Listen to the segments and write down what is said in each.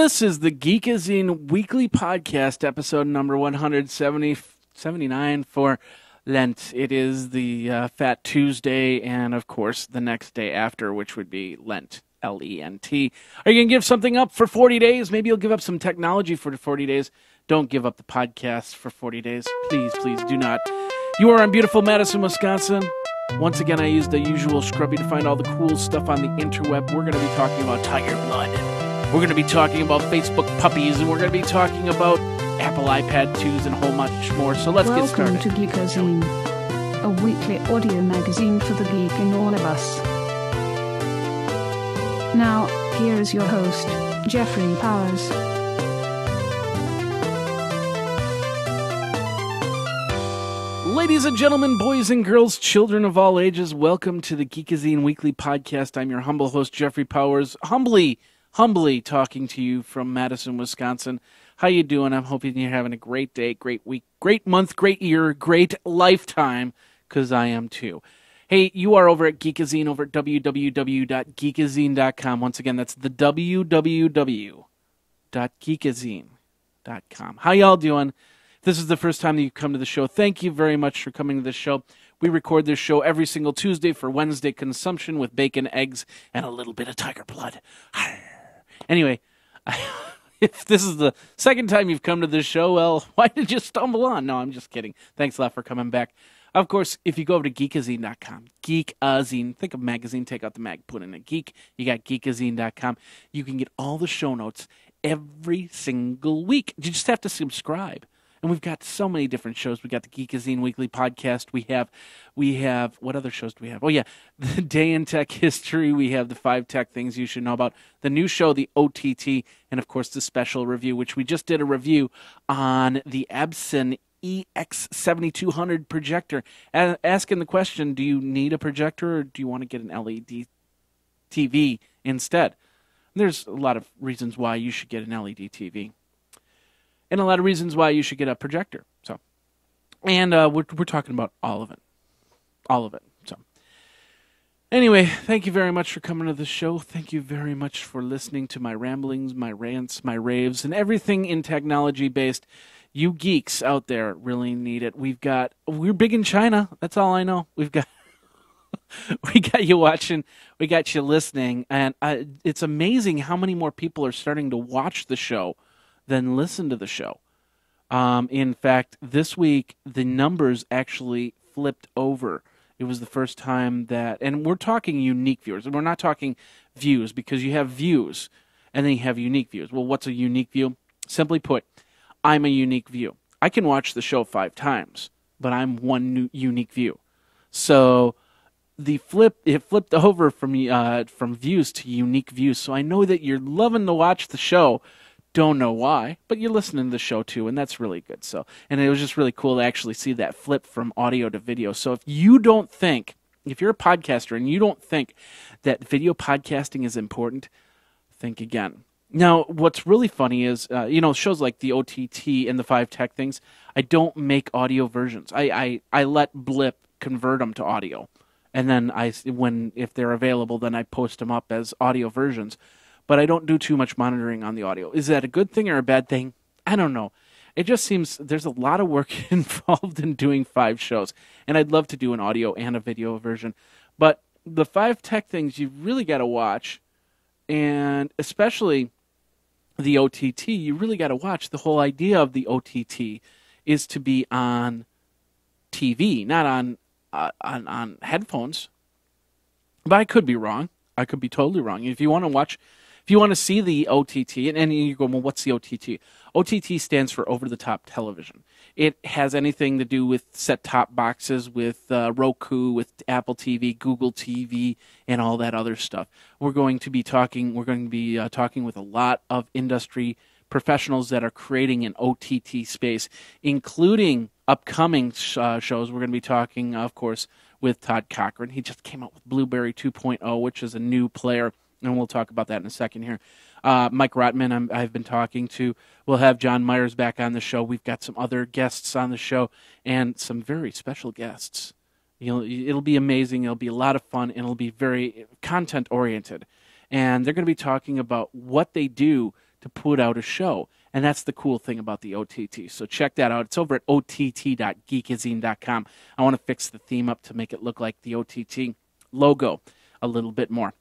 This is the Geekazine Weekly Podcast, episode number 179 for Lent. It is the Fat Tuesday, and of course, the next day after, which would be Lent, L-E-N-T. Are you going to give something up for 40 days? Maybe you'll give up some technology for 40 days. Don't give up the podcast for 40 days. Please, please do not. You are in beautiful Madison, Wisconsin. Once again, I used the usual Scrubby to find all the cool stuff on the interweb. We're going to be talking about Tigerblood. We're going to be talking about Facebook puppies, and we're going to be talking about Apple iPad 2s and a whole much more. So let's get started. Welcome to Geekazine, a weekly audio magazine for the geek in all of us. Now, here is your host, Jeffrey Powers. Ladies and gentlemen, boys and girls, children of all ages, welcome to the Geekazine Weekly Podcast. I'm your humble host, Jeffrey Powers, humbly talking to you from Madison, Wisconsin. How you doing? I'm hoping you're having a great day, great week, great month, great year, great lifetime, because I am too. Hey, you are over at Geekazine, over at www.geekazine.com. Once again, that's the www.geekazine.com. How y'all doing? If this is the first time that you've come to the show, thank you very much for coming to the show. We record this show every single Tuesday for Wednesday consumption with bacon, eggs, and a little bit of tiger blood. Anyway, if this is the second time you've come to this show, well, why did you stumble on? No, I'm just kidding. Thanks a lot for coming back. Of course, if you go over to Geekazine.com, Geekazine, think of magazine, take out the mag, put in a geek, you got Geekazine.com. You can get all the show notes every single week. You just have to subscribe. And we've got so many different shows. We got the Geekazine Weekly Podcast. We have, what other shows do we have? Oh, yeah, the Day in Tech History. We have the 5 Tech Things You Should Know About. The new show, the OTT, and, of course, the special review, which we just did a review on the Epson EX7200 projector. Asking the question, do you need a projector or do you want to get an LED TV instead? There's a lot of reasons why you should get an LED TV. And a lot of reasons why you should get a projector. And we're talking about all of it. So, anyway, thank you very much for coming to the show. Thank you very much for listening to my ramblings, my rants, my raves, and everything in technology-based. You geeks out there really need it. We're big in China. That's all I know. We got you watching. We got you listening, and it's amazing how many more people are starting to watch the show than listen to the show. In fact, this week, the numbers actually flipped over. It was the first time that, and we're talking unique viewers. We're not talking views, because you have views, and then you have unique views. Well, what's a unique view? Simply put, I'm a unique view. I can watch the show 5 times, but I'm one unique view. So it flipped over from views to unique views. So I know that you're loving to watch the show. Don't know why, but you're listening to the show too, and that's really good. So, and it was just really cool to actually see that flip from audio to video. So if you're a podcaster and you don't think that video podcasting is important, think again. Now, what's really funny is, shows like the OTT and the 5 Tech Things, I don't make audio versions. I let Blip convert them to audio, and then if they're available, then I post them up as audio versions. But I don't do too much monitoring on the audio. Is that a good thing or a bad thing? I don't know. It just seems there's a lot of work involved in doing 5 shows. And I'd love to do an audio and a video version. But the 5 Tech Things you really got to watch, and especially the OTT, you really got to watch. The whole idea of the OTT is to be on TV, not on headphones. But I could be wrong. I could be totally wrong. If you want to see the OTT, and you go, well, what's the OTT? OTT stands for over-the-top television. It has anything to do with set-top boxes, with Roku, with Apple TV, Google TV, and all that other stuff. We're going to be talking with a lot of industry professionals that are creating an OTT space, including upcoming shows. We're going to be talking, of course, with Todd Cochran. He just came out with Blueberry 2.0, which is a new player, and we'll talk about that in a second here. Mike Rotman, I've been talking to. We'll have John Myers back on the show. We've got some other guests on the show and some very special guests. It'll be amazing. It'll be a lot of fun, and it'll be very content-oriented. And they're going to be talking about what they do to put out a show. And that's the cool thing about the OTT. So check that out. It's over at ott.geekazine.com. I want to fix the theme up to make it look like the OTT logo a little bit more.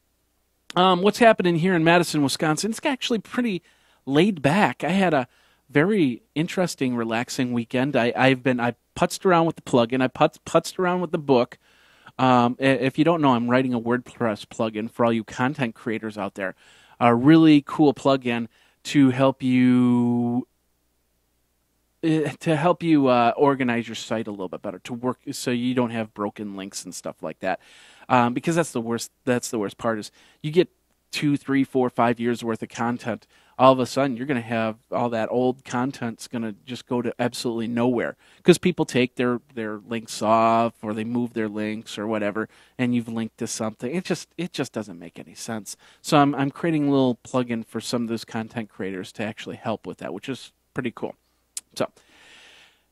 What's happening here in Madison, Wisconsin? It's actually pretty laid back. I had a very interesting, relaxing weekend. I putzed around with the plugin. I putzed around with the book. If you don't know, I'm writing a WordPress plugin for all you content creators out there. A really cool plugin to help you organize your site a little bit better, to work so you don't have broken links and stuff like that. Because that's the worst part is you get 2, 3, 4, 5 years worth of content. All of a sudden, you're going to have all that old content's going to just go to absolutely nowhere because people take their links off or they move their links or whatever, and you've linked to something. It just doesn't make any sense. So I'm creating a little plugin for some of those content creators to actually help with that, which is pretty cool. So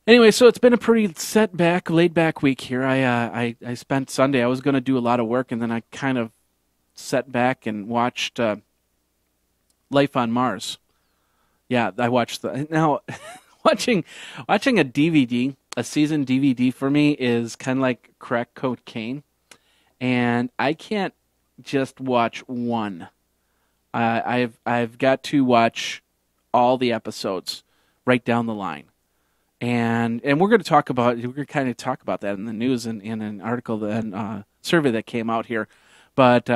anyway, so it's been a pretty laid back week here. I spent Sunday. I was going to do a lot of work, and then I kind of sat back and watched Life on Mars. Yeah, I watched now watching a DVD, a season DVD for me is kind of like crack cocaine, and I can't just watch one. I've got to watch all the episodes right down the line, and we're going to kind of talk about that in the news and in an article and survey that came out here. But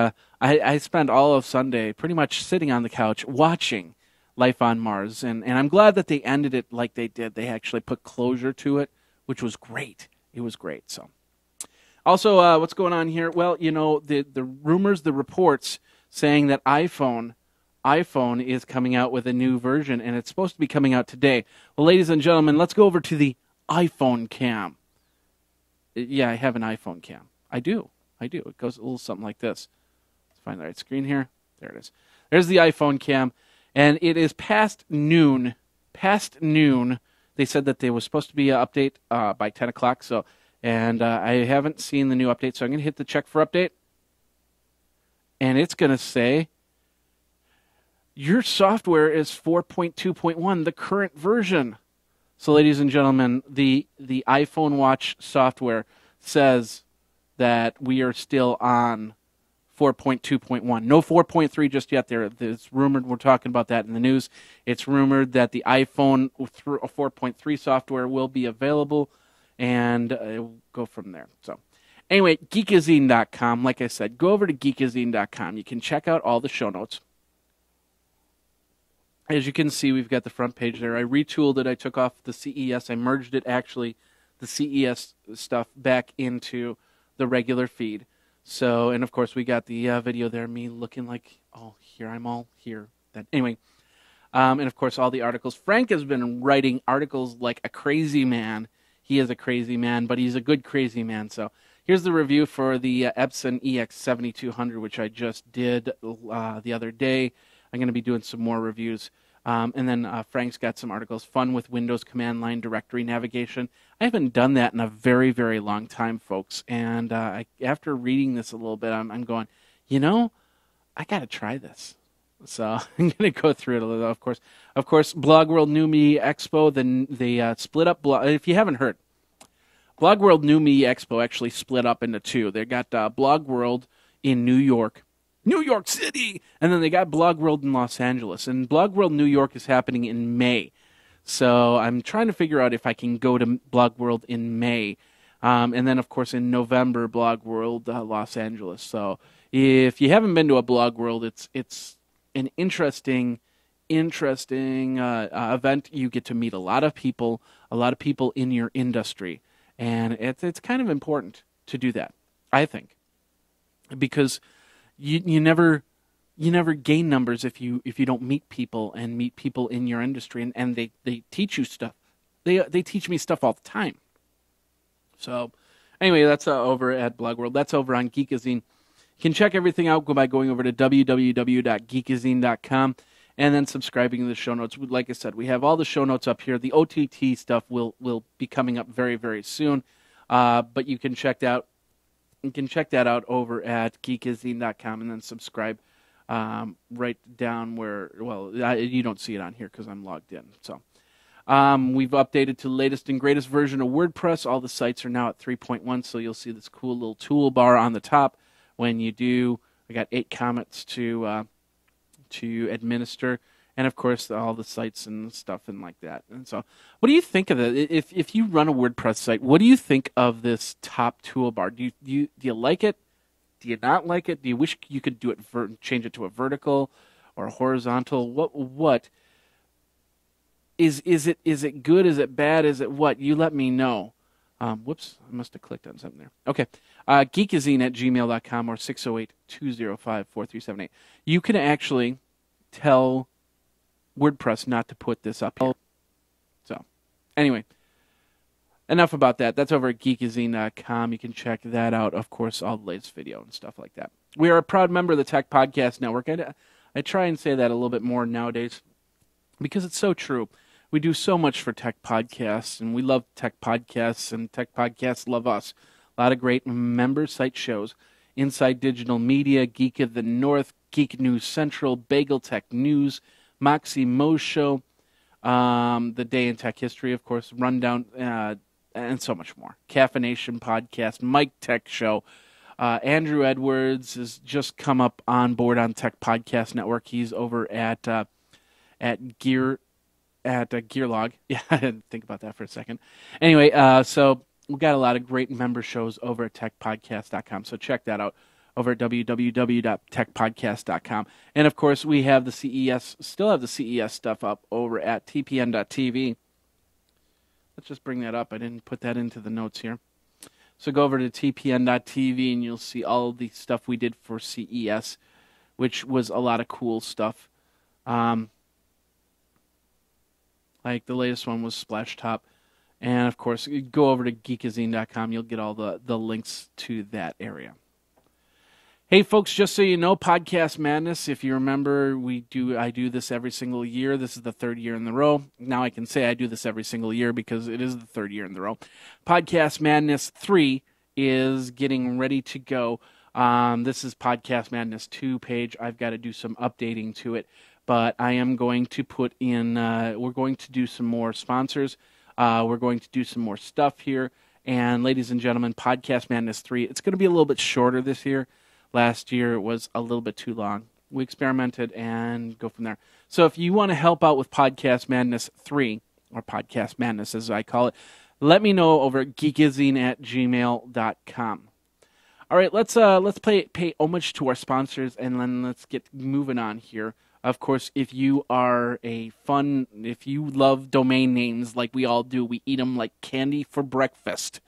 I spent all of Sunday pretty much sitting on the couch watching Life on Mars. And I'm glad that they ended it like they did. They actually put closure to it, which was great. It was great. So, also, what's going on here? Well, you know, the rumors, the reports saying that iPhone is coming out with a new version, and it's supposed to be coming out today. Well, ladies and gentlemen, let's go over to the iPhone cam. Yeah, I have an iPhone cam. I do. It goes a little something like this. Let's find the right screen here. There it is. There's the iPhone cam, and it is past noon. They said that there was supposed to be an update by 10 o'clock, and I haven't seen the new update, so I'm going to hit the check for update, and it's going to say, your software is 4.2.1, the current version. So, ladies and gentlemen, the iPhone Watch software says that we are still on 4.2.1. No 4.3 just yet. It's rumored, we're talking about that in the news. It's rumored that the iPhone 4.3 software will be available, and we'll go from there. So, anyway, Geekazine.com. Like I said, go over to Geekazine.com. You can check out all the show notes. As you can see, we've got the front page there. I retooled it. I took off the CES. I merged it, actually, the CES stuff back into the regular feed. So, and of course we got the video there, me looking like, oh, here, I'm all here. Anyway, and of course all the articles. Frank has been writing articles like a crazy man. He is a crazy man, but he's a good crazy man. So here's the review for the Epson EX7200, which I just did the other day. I'm going to be doing some more reviews. And then Frank's got some articles, fun with Windows command line directory navigation. I haven't done that in a very, very long time, folks. And after reading this a little bit, I'm going, you know, I got to try this. So I'm going to go through it a little, of course. Blog World New Me Expo, the split up, if you haven't heard, Blog World New Me Expo actually split up into two. They got Blog World in New York City, and then they got Blog World in Los Angeles. And Blog World New York is happening in May. So I'm trying to figure out if I can go to Blog World in May. And then, of course, in November, Blog World Los Angeles. So if you haven't been to a Blog World, it's an interesting event. You get to meet a lot of people in your industry. And it's kind of important to do that, I think, because you never gain numbers if you don't meet people and meet people in your industry, and they teach you stuff. They teach me stuff all the time. So anyway, that's over at Blog World. That's over on Geekazine. You can check everything out by going over to www.geekazine.com and then subscribing to the show notes. Like I said, we have all the show notes up here. The OTT stuff will be coming up very, very soon. But you can check that out over at geekazine.com and then subscribe right down where, well, you don't see it on here because I'm logged in. So we've updated to the latest and greatest version of WordPress. All the sites are now at 3.1, so you'll see this cool little toolbar on the top when you do. I got 8 comments to administer, and of course all the sites and stuff and like that. And so, what do you think of it? If you run a WordPress site, what do you think of this top toolbar? Do you like it? Do you not like it? Do you wish you could do it change it to a vertical or a horizontal? What is it good? Is it bad? Is it what? You let me know. Whoops, I must have clicked on something there. Okay. Geekazine@gmail.com or 608-205-4378. You can actually tell WordPress not to put this up here. So, anyway, enough about that. That's over at Geekazine.com. You can check that out. Of course, all the latest video and stuff like that. We are a proud member of the Tech Podcast Network. I try and say that a little bit more nowadays because it's so true. We do so much for tech podcasts, and we love tech podcasts, and tech podcasts love us. A lot of great member site shows. Inside Digital Media, Geek of the North, Geek News Central, Bagel Tech News, Moxie Mo Show, The Day in Tech History, of course, Rundown, and so much more. Caffeination Podcast, Mike Tech Show. Andrew Edwards has just come up on board on Tech Podcast Network. He's over at Gearlog. Yeah, I didn't think about that for a second. Anyway, so we've got a lot of great member shows over at techpodcast.com. So check that out over at www.techpodcast.com. And of course, we have the CES, still have the CES stuff up over at tpn.tv. Let's just bring that up. I didn't put that into the notes here. So go over to tpn.tv and you'll see all the stuff we did for CES, which was a lot of cool stuff. Like the latest one was Splashtop. And, of course, go over to geekazine.com. You'll get all the links to that area. Hey, folks, just so you know, Podcast Madness, if you remember, I do this every single year. This is the 3rd year in a row. Now I can say I do this every single year because it is the 3rd year in a row. Podcast Madness 3 is getting ready to go. This is Podcast Madness 2 page. I've got to do some updating to it. But I am going to put in, we're going to do some more sponsors. We're going to do some more stuff here. And ladies and gentlemen, Podcast Madness 3, it's going to be a little bit shorter this year. Last year it was a little bit too long. We experimented and go from there. So if you want to help out with Podcast Madness 3, or Podcast Madness as I call it, let me know over at geekazine@gmail.com. All right, let's pay homage to our sponsors, and then let's get moving on here. Of course, if you love domain names like we all do, we eat them like candy for breakfast.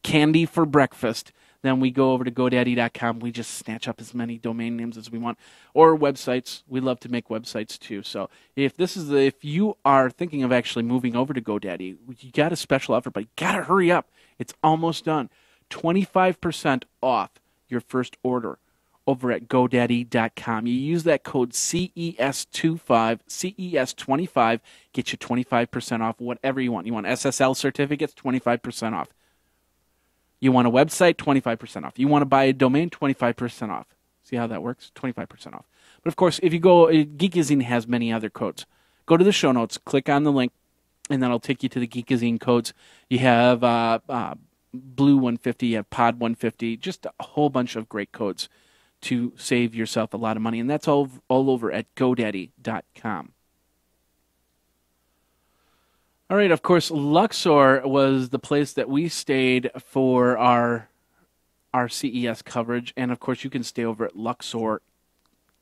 Candy for breakfast. Then we go over to GoDaddy.com. We just snatch up as many domain names as we want. Or websites. We love to make websites too. So if you are thinking of actually moving over to GoDaddy, you got a special offer, but you got to hurry up. It's almost done. 25% off your first order over at GoDaddy.com. You use that code CES25, CES25, get you 25% off whatever you want. You want SSL certificates, 25% off. You want a website, 25% off. You want to buy a domain, 25% off. See how that works? 25% off. But of course, if you go, Geekazine has many other codes. Go to the show notes, click on the link, and that'll take you to the Geekazine codes. You have Blue 150, you have Pod 150, just a whole bunch of great codes to save yourself a lot of money. And that's all over at GoDaddy.com. All right, of course, Luxor was the place that we stayed for our CES coverage. And, of course, you can stay over at Luxor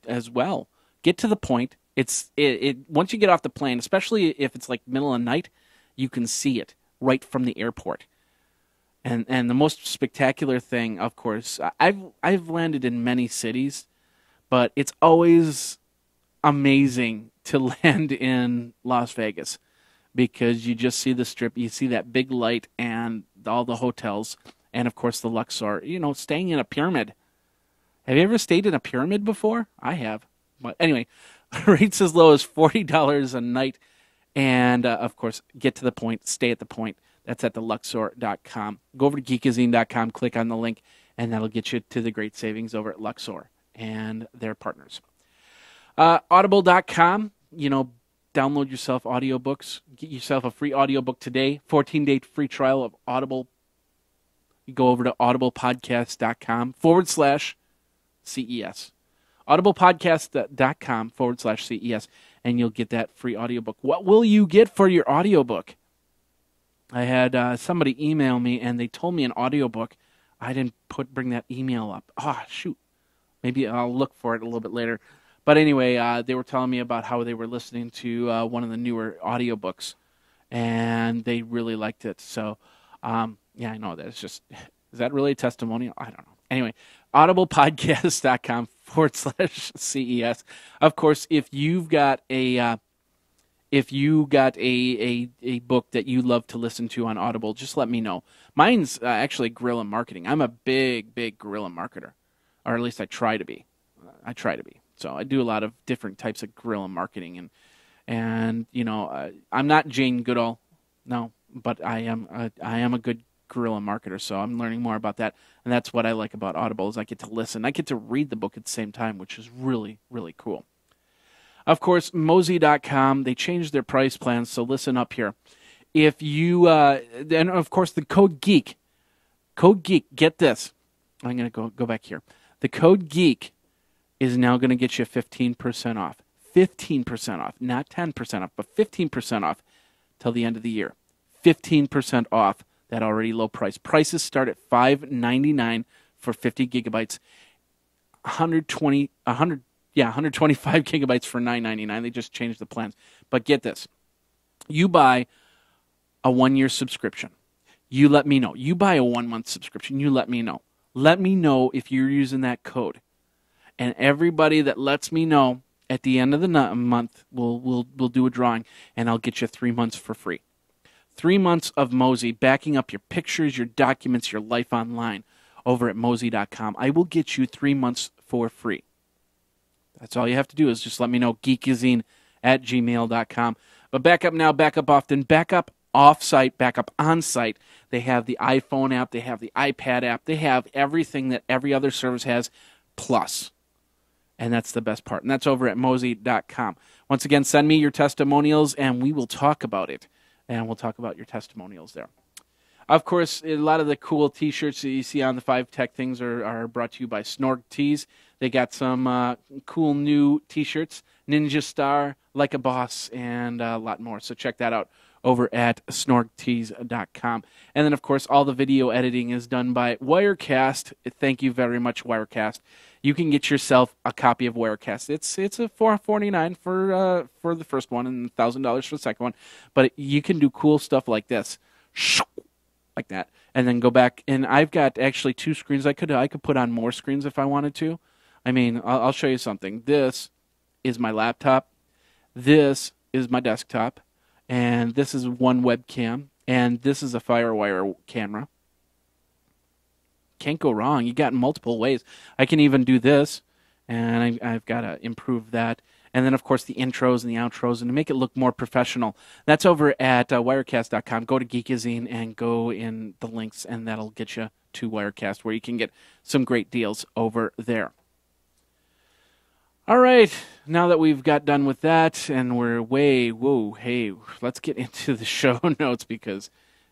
as well. Get to the point. Once you get off the plane, especially if it's like middle of the night, you can see it right from the airport. And the most spectacular thing, of course, I've landed in many cities, but it's always amazing to land in Las Vegas because you just see the Strip, you see that big light and all the hotels, and of course the Luxor. Staying in a pyramid. Have you ever stayed in a pyramid before? I have. But anyway, rates as low as $40 a night, and of course, get to the point, stay at the point. That's at theluxor.com. Go over to geekazine.com, click on the link, and that'll get you to the great savings over at Luxor and their partners. Audible.com, download yourself audiobooks. Get yourself a free audiobook today. 14-day free trial of Audible. You go over to audiblepodcast.com/CES. audiblepodcast.com/CES, and you'll get that free audiobook. What will you get for your audiobook? I had somebody email me, and they told me an audiobook. I didn't bring that email up. Shoot. Maybe I'll look for it a little bit later. But anyway, they were telling me about how they were listening to one of the newer audiobooks, and they really liked it. So, yeah, I know that. It's just, is that really a testimonial? I don't know. Anyway, audiblepodcast.com/CES. Of course, if you got a book that you love to listen to on Audible, just let me know. Mine's actually guerrilla marketing. I'm a big guerrilla marketer, or at least I try to be. So I do a lot of different types of guerrilla marketing, and I'm not Jane Goodall, no, but I am a good guerrilla marketer. So I'm learning more about that, and that's what I like about Audible is I get to listen, I get to read the book at the same time, which is really cool. Of course, Mozy.com, they changed their price plans, so listen up here. If you, and of course the code GEEK, get this. I'm going to go back here. The code GEEK is now going to get you 15% off. 15% off, not 10% off, but 15% off till the end of the year. 15% off that already low price. Prices start at $5.99 for 50 gigabytes, 125 gigabytes for $9.99. They just changed the plans. But get this. You buy a 1-year subscription. You let me know. You buy a 1-month subscription. You let me know. Let me know if you're using that code. And everybody that lets me know at the end of the month, we'll do a drawing, and I'll get you 3 months for free. 3 months of Mozy, backing up your pictures, your documents, your life online over at Mozy.com. I will get you 3 months for free. That's all you have to do is just let me know, geekazine@gmail.com. But back up now, back up often, back up off-site, back up on-site. They have the iPhone app, they have the iPad app, they have everything that every other service has, plus. And that's the best part. And that's over at Mozy.com. Once again, send me your testimonials, and we will talk about it. And we'll talk about your testimonials there. Of course, a lot of the cool T-shirts that you see on the 5 Tech Things are brought to you by Snorg Tees. They got some cool new T-shirts, Ninja Star, Like a Boss, and a lot more. So check that out over at snorgtees.com. And then, of course, all the video editing is done by Wirecast. Thank you very much, Wirecast. You can get yourself a copy of Wirecast. It's a $449 for the first one and $1,000 for the second one. But you can do cool stuff like this, like that, and then go back. And I've got actually 2 screens. I could put on more screens if I wanted to. I mean, I'll show you something. This is my laptop. This is my desktop. And this is one webcam. And this is a FireWire camera. Can't go wrong. You got multiple ways. I can even do this. And I've got to improve that. And then, of course, the intros and the outros, and to make it look more professional. That's over at Wirecast.com. Go to Geekazine and go in the links, and that'll get you to Wirecast, where you can get some great deals over there. All right, now that we've got done with that, and we're let's get into the show notes, because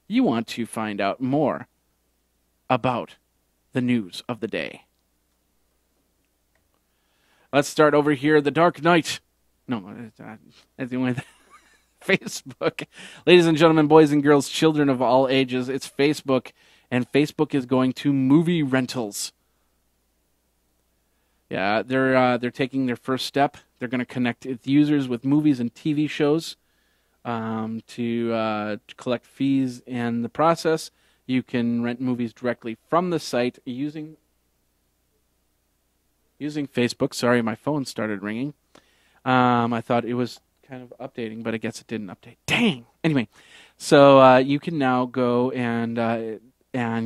you want to find out more about the news of the day. Let's start over here. The Dark Knight. No, Facebook. Ladies and gentlemen, boys and girls, children of all ages, it's Facebook, and Facebook is going to movie rentals. Yeah, they're taking their first step. They're going to connect its users with movies and TV shows to collect fees. In the process, you can rent movies directly from the site using Facebook. Sorry, my phone started ringing. I thought it was kind of updating, but I guess it didn't update. Dang! Anyway, so you can now go and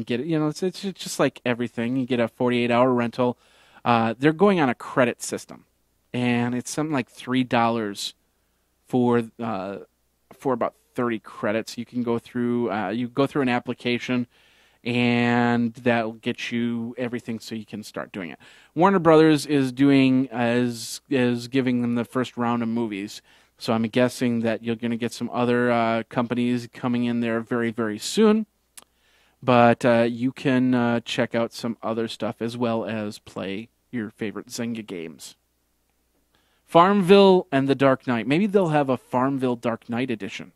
get it. It's just like everything. You get a 48-hour rental. They're going on a credit system, and it's something like $3 for about 30 credits. You can go through. You go through an application, and that'll get you everything so you can start doing it. Warner Brothers is doing is giving them the first round of movies, so I'm guessing that you're going to get some other companies coming in there very, very soon. But you can check out some other stuff as well as play your favorite Zynga games. Farmville and the Dark Knight. Maybe they'll have a Farmville Dark Knight edition.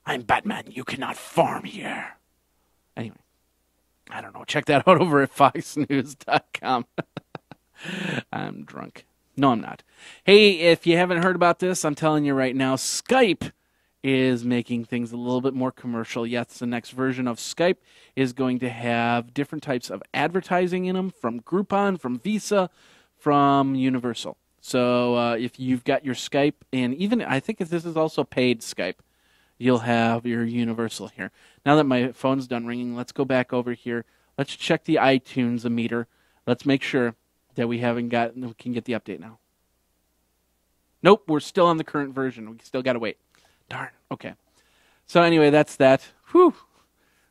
I'm Batman. You cannot farm here. Anyway, I don't know. Check that out over at foxnews.com. I'm drunk. No, I'm not. Hey, if you haven't heard about this, I'm telling you right now, Skype is making things a little bit more commercial. Yes, the next version of Skype is going to have different types of advertising in them from Groupon, from Visa, from Universal. So if you've got your Skype, and even I think if this is also paid Skype, you'll have your Universal here. Now that my phone's done ringing, let's go back over here. Let's check the iTunes meter. Let's make sure that we can get the update now. Nope, we're still on the current version. We still got to wait. Darn. Okay. So anyway, that's that. Whew.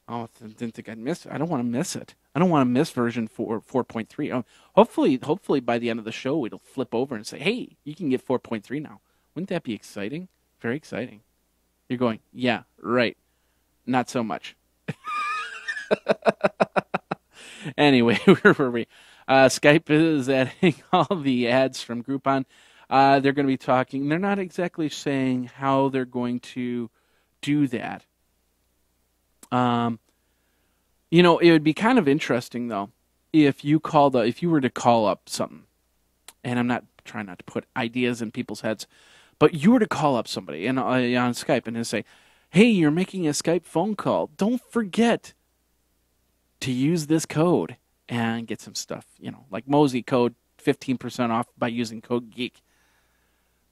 Oh, didn't think I'd miss it. I don't want to miss it. I don't want to miss version 4.3. Oh, hopefully by the end of the show, it'll flip over and say, hey, you can get 4.3 now. Wouldn't that be exciting? Very exciting. You're going, yeah, right. Not so much. Anyway, where were we? Skype is adding all the ads from Groupon. They're going to be talking. They're not exactly saying how they're going to do that. It would be kind of interesting though if you were to call up something, and I'm not trying not to put ideas in people's heads, but you were to call up somebody and on Skype and say, "Hey, you're making a Skype phone call. Don't forget to use this code and get some stuff, like Mosey code 15% off by using code GEEK."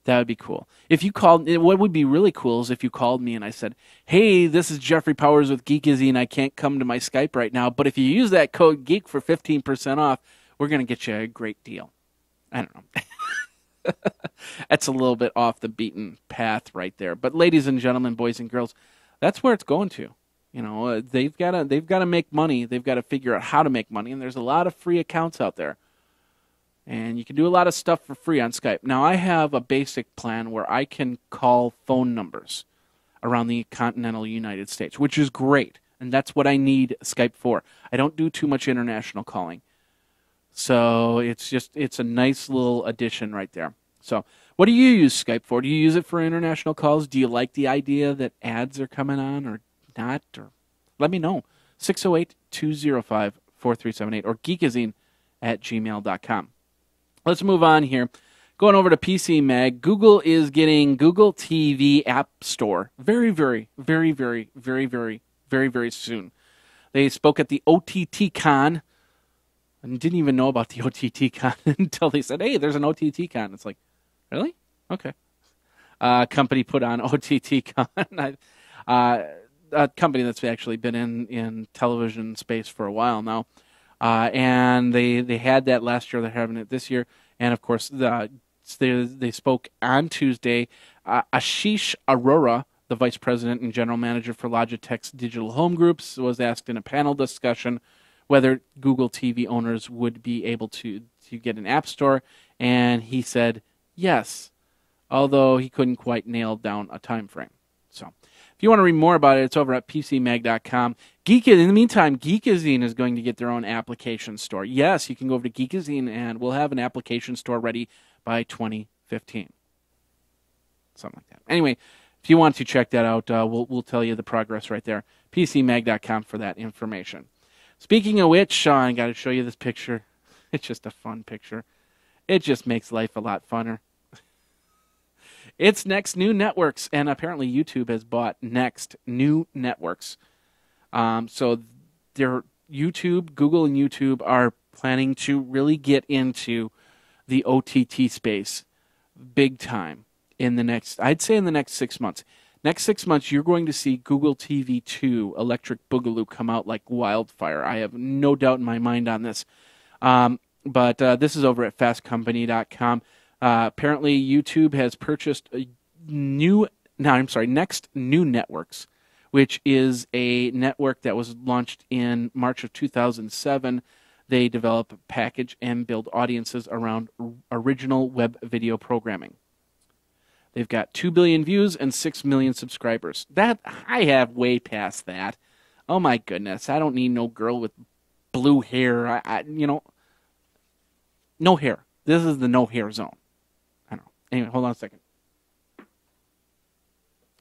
That would be cool. If you called, what would be really cool is if you called me and I said, "Hey, this is Jeffrey Powers with Geekazine. I can't come to my Skype right now, but if you use that code GEEK for 15% off, we're going to get you a great deal." I don't know. That's a little bit off the beaten path right there. But ladies and gentlemen, boys and girls, that's where it's going to. They've got to make money. They've got to figure out how to make money, and there's a lot of free accounts out there. And you can do a lot of stuff for free on Skype. Now, I have a basic plan where I can call phone numbers around the continental United States, which is great. And that's what I need Skype for. I don't do too much international calling. So it's a nice little addition right there. So what do you use Skype for? Do you use it for international calls? Do you like the idea that ads are coming on or not? Or let me know. 608-205-4378 or geekazine@gmail.com. Let's move on here. Going over to PC Mag, Google is getting Google TV App Store very, very, very, very, very, very, very, very soon. They spoke at the OTT Con and didn't even know about the OTT Con until they said, "Hey, there's an OTT Con." It's like, really? Okay. Company put on OTT Con. A company that's actually been in television space for a while now. And they had that last year. They're having it this year. And, of course, they spoke on Tuesday. Ashish Arora, the vice president and general manager for Logitech's Digital Home Groups, was asked in a panel discussion whether Google TV owners would be able to get an app store. And he said yes, although he couldn't quite nail down a time frame. So if you want to read more about it, it's over at PCMag.com. In the meantime, Geekazine is going to get their own application store. Yes, you can go over to Geekazine, and we'll have an application store ready by 2015. Something like that. Anyway, if you want to check that out, we'll tell you the progress right there. PCMag.com for that information. Speaking of which, Sean, I got to show you this picture. It's just a fun picture. It just makes life a lot funner. It's Next New Networks, and apparently YouTube has bought Next New Networks. So Google and YouTube are planning to really get into the OTT space big time in the next 6 months. Next 6 months, you're going to see Google TV 2 Electric Boogaloo come out like wildfire. I have no doubt in my mind on this. But this is over at fastcompany.com. Apparently, YouTube has purchased Next New Networks, which is a network that was launched in March of 2007. They develop, package, and build audiences around original web video programming. They've got 2 billion views and 6 million subscribers. That I have way past that. Oh my goodness, I don't need no girl with blue hair. No hair. This is the no hair zone. I don't know. Anyway, hold on a second.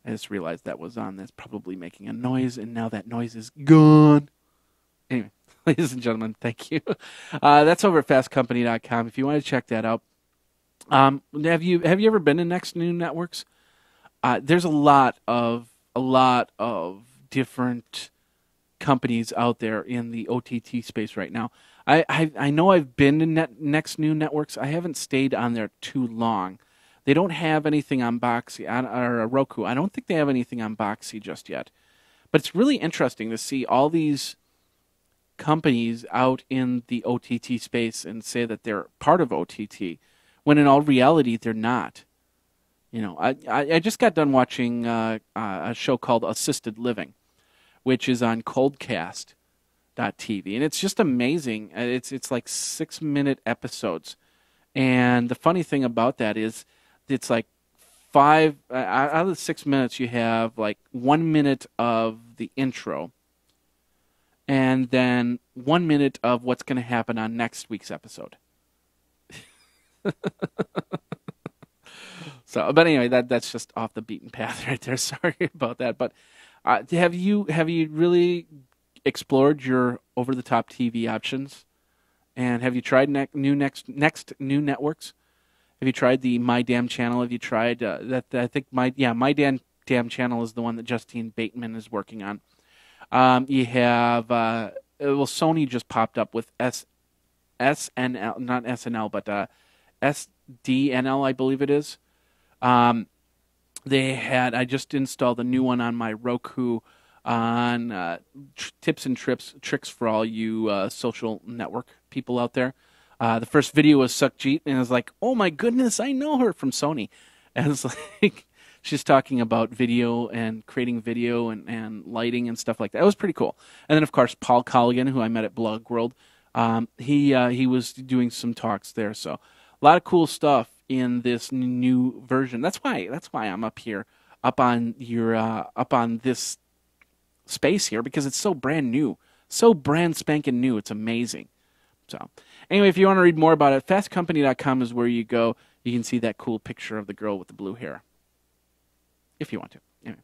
I just realized that was on. That's probably making a noise, and now that noise is gone. Anyway, ladies and gentlemen, thank you. That's over at fastcompany.com if you want to check that out. Have you ever been to Next New Networks? There's a lot of different companies out there in the OTT space right now. I know I've been to Next New Networks. I haven't stayed on there too long. They don't have anything on Boxy or Roku. I don't think they have anything on Boxy just yet. But it's really interesting to see all these companies out in the OTT space and say that they're part of OTT, when in all reality they're not. I just got done watching a show called Assisted Living, which is on Coldcast.tv, and it's just amazing. It's like 6-minute episodes, and the funny thing about that is it's like out of the 6 minutes you have like 1 minute of the intro, and then 1 minute of what's going to happen on next week's episode. But anyway, that's just off the beaten path right there. Sorry about that. But have you really explored your over-the-top TV options? And have you tried next new networks? Have you tried the My Damn Channel? Have you tried that? I think My Damn Channel is the one that Justine Bateman is working on. You have Sony just popped up with SNL, not SNL, but SDNL, I believe it is. I just installed a new one on my Roku on tips and tricks for all you social network people out there. The first video was Sukhjit, and I was like, oh my goodness, I know her from Sony. And it's like, she's talking about video and creating video and lighting and stuff like that. It was pretty cool. And then, of course, Paul Colligan, who I met at Blog World, he was doing some talks there. So a lot of cool stuff in this new version. That's why I'm up here, up on this space here, because it's so brand new, so brand spanking new. It's amazing. So anyway, if you want to read more about it, fastcompany.com is where you go. You can see that cool picture of the girl with the blue hair, if you want to. Anyway.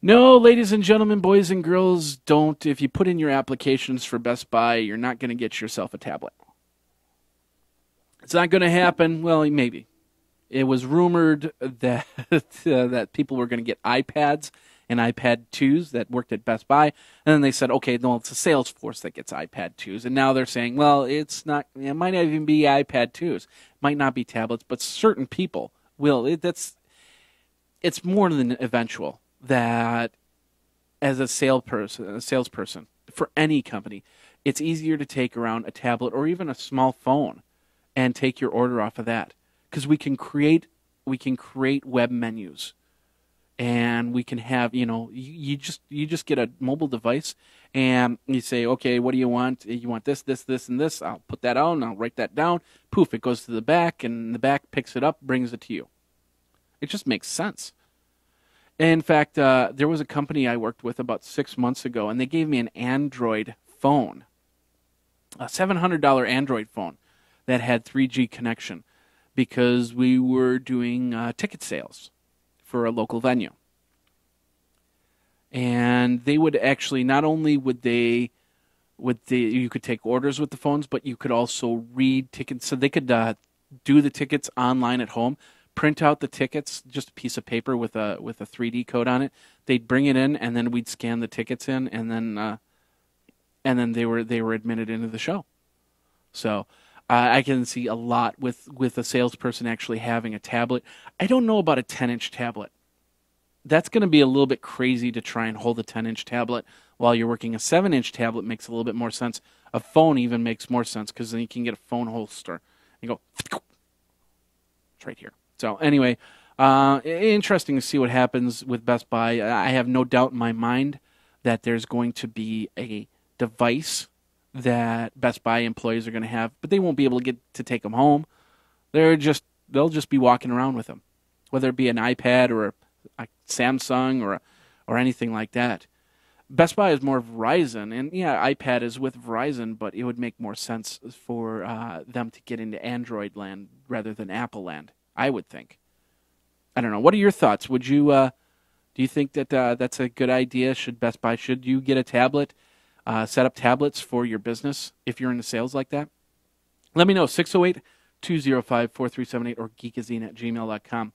No, ladies and gentlemen, boys and girls, don't. If you put in your applications for Best Buy, you're not going to get yourself a tablet. It's not going to happen. Well, maybe. It was rumored that that people were going to get iPads and iPad 2s that worked at Best Buy, and then they said, okay, no, it's a sales force that gets iPad 2s, and now they're saying, well, it's not. It might not even be iPad 2s, might not be tablets, but certain people will. It's more than eventual that as a salesperson for any company, it's easier to take around a tablet or even a small phone and take your order off of that, because we can create web menus, and we can have, you just get a mobile device and you say, okay, what do you want? You want this, and this. I'll put that on. I'll write that down. Poof, it goes to the back, and the back picks it up, brings it to you. It just makes sense. In fact, there was a company I worked with about 6 months ago, and they gave me an Android phone, a $700 Android phone that had 3G connection, because we were doing ticket sales for a local venue. And they would actually, not only you could take orders with the phones, but you could also read tickets. So they could do the tickets online at home, print out the tickets, just a piece of paper with a 3D code on it. They'd bring it in, and then we'd scan the tickets in, and then they were admitted into the show. So I can see a lot with a salesperson actually having a tablet. I don't know about a 10-inch tablet. That's going to be a little bit crazy to try and hold a 10-inch tablet while you're working. A 7-inch tablet makes a little bit more sense. A phone even makes more sense, because then you can get a phone holster. You go, it's right here. So anyway, Interesting to see what happens with Best Buy. I have no doubt in my mind that there's going to be a device that Best Buy employees are going to have, but they won't be able to get to take them home. They'll just be walking around with them, whether it be an iPad or a Samsung or anything like that. Best Buy is more Verizon, and yeah, iPad is with Verizon, but it would make more sense for them to get into Android land rather than Apple land, I would think. I don't know. What are your thoughts? Would you do you think that that's a good idea? Should you get a tablet, set up tablets for your business if you're into sales like that? Let me know, 608-205-4378 or geekazine@gmail.com.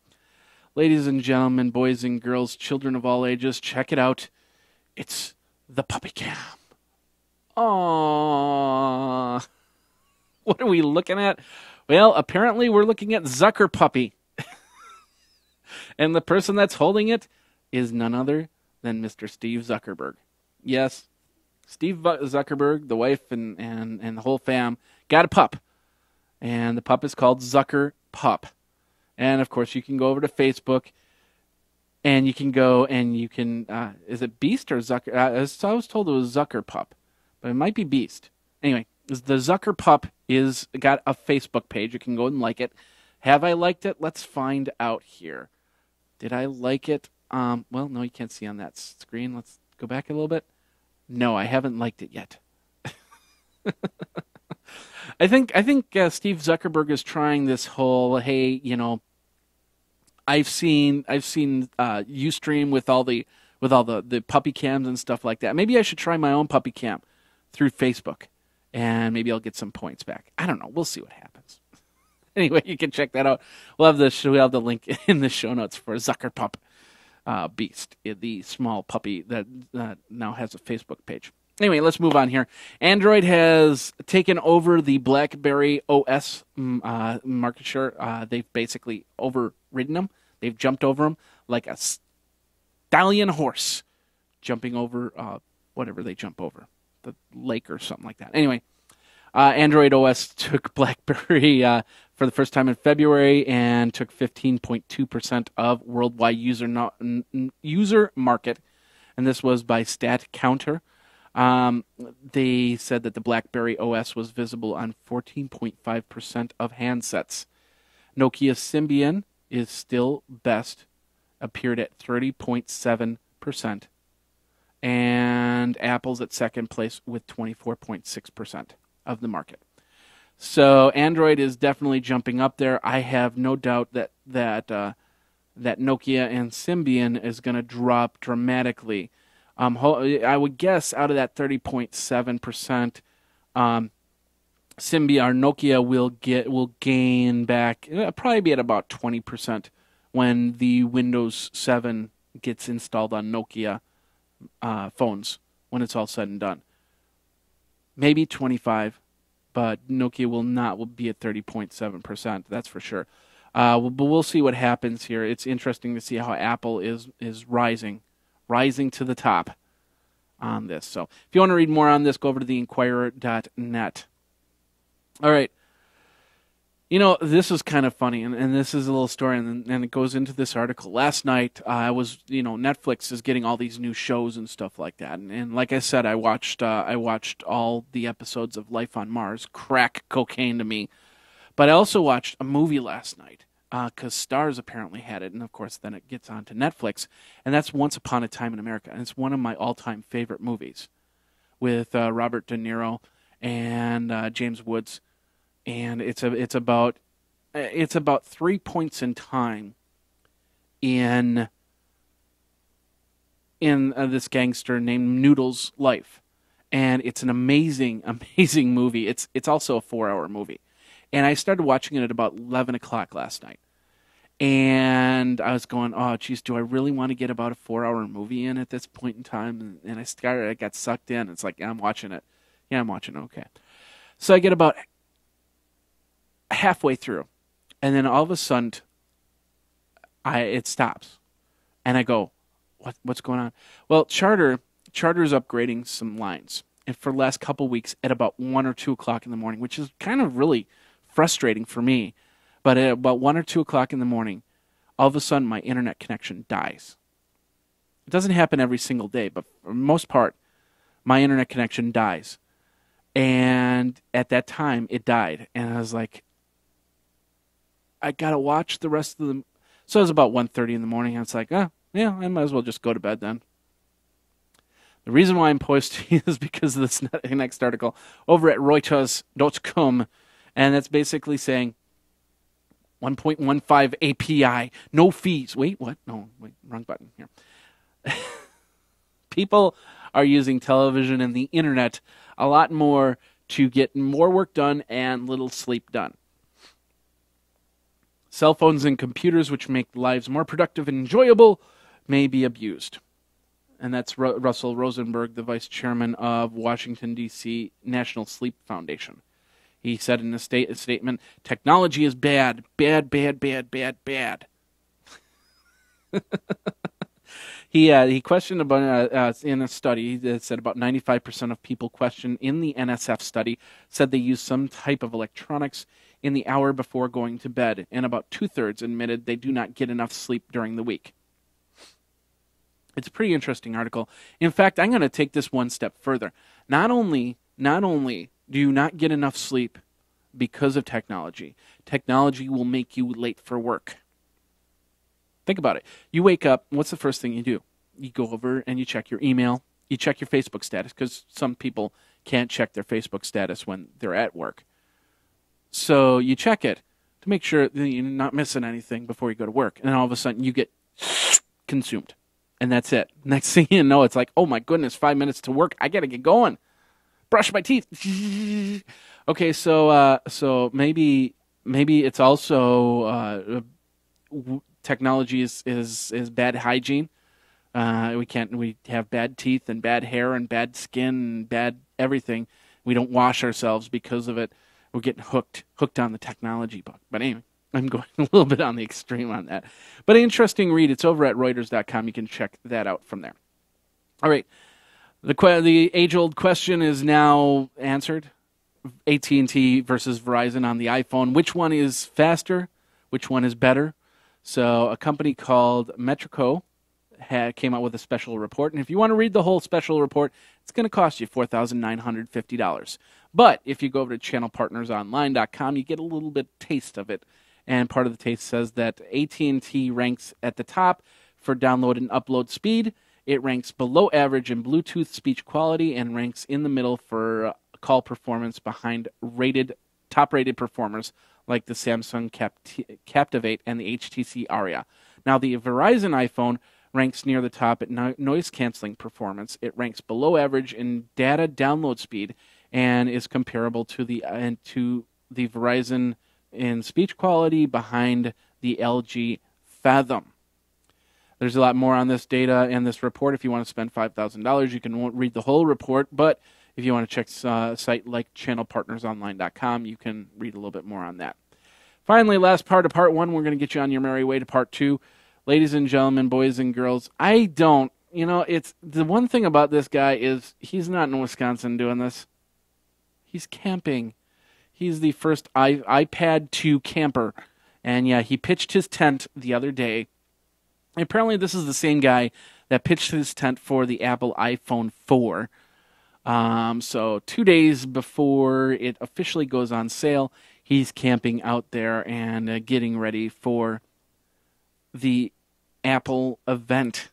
Ladies and gentlemen, boys and girls, children of all ages, check it out. It's the puppy cam. Aww. What are we looking at? Well, apparently we're looking at Zucker Puppy. And the person that's holding it is none other than Mr. Steve Zuckerberg. Yes, Steve Zuckerberg, the wife and the whole fam, got a pup. And the pup is called Zucker Pup. And, of course, you can go over to Facebook, and you can go and you can, is it Beast or Zucker? I was told it was Zucker Pup, but it might be Beast. Anyway, the Zucker Pup got a Facebook page. You can go and like it. Have I liked it? Let's find out here. Did I like it? Well, no, you can't see on that screen. Let's go back a little bit. No, I haven't liked it yet. I think Steve Zuckerberg is trying this whole, hey, I've seen Ustream with all the puppy cams and stuff like that. Maybe I should try my own puppy cam through Facebook, and maybe I'll get some points back. I don't know. We'll see what happens. Anyway, you can check that out. We'll have the link in the show notes for Zucker Pup Beast, the small puppy that now has a Facebook page. Anyway, let's move on here. Android has taken over the BlackBerry OS market share. They've basically overridden them. They've jumped over them like a stallion horse jumping over whatever they jump over, the lake or something like that. Anyway, Android OS took BlackBerry for the first time in February and took 15.2% of worldwide user market, and this was by StatCounter. They said that the BlackBerry OS was visible on 14.5% of handsets. Nokia Symbian is still best, appeared at 30.7%, and Apple's at second place with 24.6% of the market. So Android is definitely jumping up there. I have no doubt that Nokia and Symbian is going to drop dramatically. I would guess out of that 30.7%, Nokia will gain back. It'll probably be at about 20% when the Windows 7 gets installed on Nokia phones. When it's all said and done, maybe 25, but Nokia will be at 30.7%. That's for sure. But we'll see what happens here. It's interesting to see how Apple is rising to the top on this. So if you want to read more on this, go over to theinquirer.net. All right. This is kind of funny, and this is a little story, and it goes into this article. Last night, Netflix is getting all these new shows and stuff like that, and like I said, I watched all the episodes of Life on Mars, crack cocaine to me, but I also watched a movie last night, because Starz apparently had it, and of course then it gets onto Netflix, and that's Once Upon a Time in America, and it's one of my all-time favorite movies, with Robert De Niro and James Woods. And it's about 3 points in time in this gangster named Noodle's life, and it's an amazing movie. It's also a 4-hour movie, and I started watching it at about 11 o'clock last night, and I was going, oh geez, do I really want to get about a 4-hour movie in at this point in time? And I got sucked in. It's like, yeah, I'm watching it. Okay, so I get about halfway through, and then all of a sudden it stops, and I go, what's going on? Well, Charter's upgrading some lines, and for the last couple weeks at about 1 or 2 o'clock in the morning, which is kind of really frustrating for me, but at about 1 or 2 o'clock in the morning, all of a sudden my internet connection dies. It doesn't happen every single day, but for the most part, my internet connection dies. And at that time, it died. And I was like, I got to watch the rest of them. So it was about 1:30 in the morning. And it's like, yeah, I might as well just go to bed then. The reason why I'm posting is because of this next article over at Reuters.com. And that's basically saying 1.15 API, no fees. Wait, what? No, wait, wrong button here. People are using television and the internet a lot more to get more work done and little sleep done. Cell phones and computers, which make lives more productive and enjoyable, may be abused. And that's Russell Rosenberg, the vice chairman of Washington, D.C. National Sleep Foundation. He said in a statement, technology is bad, bad, bad, bad, bad, bad. He questioned about in a study that said about 95% of people questioned in the NSF study said they use some type of electronics in the hour before going to bed, and about 2/3 admitted they do not get enough sleep during the week. It's a pretty interesting article. In fact, I'm going to take this one step further. Not only do you not get enough sleep because of technology, technology will make you late for work. Think about it. You wake up, what's the first thing you do? You go over and you check your email. You check your Facebook status, because some people can't check their Facebook status when they're at work. So you check it to make sure that you're not missing anything before you go to work. And then all of a sudden you get consumed. And that's it. Next thing you know, it's like, oh my goodness, 5 minutes to work. I got to get going. Brush my teeth. Okay, so maybe it's also technology is bad hygiene. We have bad teeth and bad hair and bad skin and bad everything. We don't wash ourselves because of it. We're getting hooked on the technology bug. But anyway, I'm going a little bit on the extreme on that. But an interesting read. It's over at Reuters.com. You can check that out from there. All right. The age-old question is now answered. AT&T versus Verizon on the iPhone. Which one is faster? Which one is better? So a company called Metrico came out with a special report. And if you want to read the whole special report, it's going to cost you $4,950. But if you go over to channelpartnersonline.com, you get a little bit taste of it. And part of the taste says that AT&T ranks at the top for download and upload speed. It ranks below average in Bluetooth speech quality and ranks in the middle for call performance behind top-rated performers like the Samsung Captivate and the HTC Aria. Now, the Verizon iPhone ranks near the top at noise-canceling performance. It ranks below average in data download speed and is comparable to the Verizon in speech quality behind the LG Fathom. There's a lot more on this data and this report. If you want to spend $5,000, you can read the whole report. But if you want to check a site like channelpartnersonline.com, you can read a little bit more on that. Finally, last part of part one, we're going to get you on your merry way to part two. Ladies and gentlemen, boys and girls, it's the one thing about this guy is he's not in Wisconsin doing this. He's camping. He's the first iPad 2 camper. And yeah, he pitched his tent the other day. Apparently, this is the same guy that pitched his tent for the Apple iPhone 4. So 2 days before it officially goes on sale, he's camping out there and getting ready for the Apple event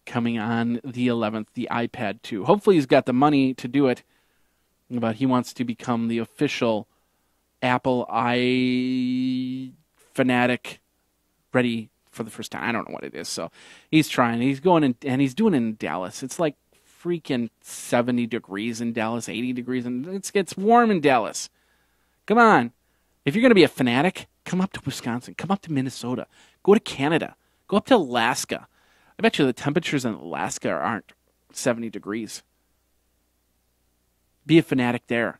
coming on the 11th, the iPad 2. Hopefully, he's got the money to do it, but he wants to become the official Apple fanatic ready for the first time. I don't know what it is. So he's trying. He's going in, and he's doing it in Dallas. It's like freaking 70 degrees in Dallas, 80 degrees, and it gets warm in Dallas. Come on. If you're going to be a fanatic, come up to Wisconsin. Come up to Minnesota. Go to Canada. Go up to Alaska. I bet you the temperatures in Alaska aren't 70 degrees. Be a fanatic there.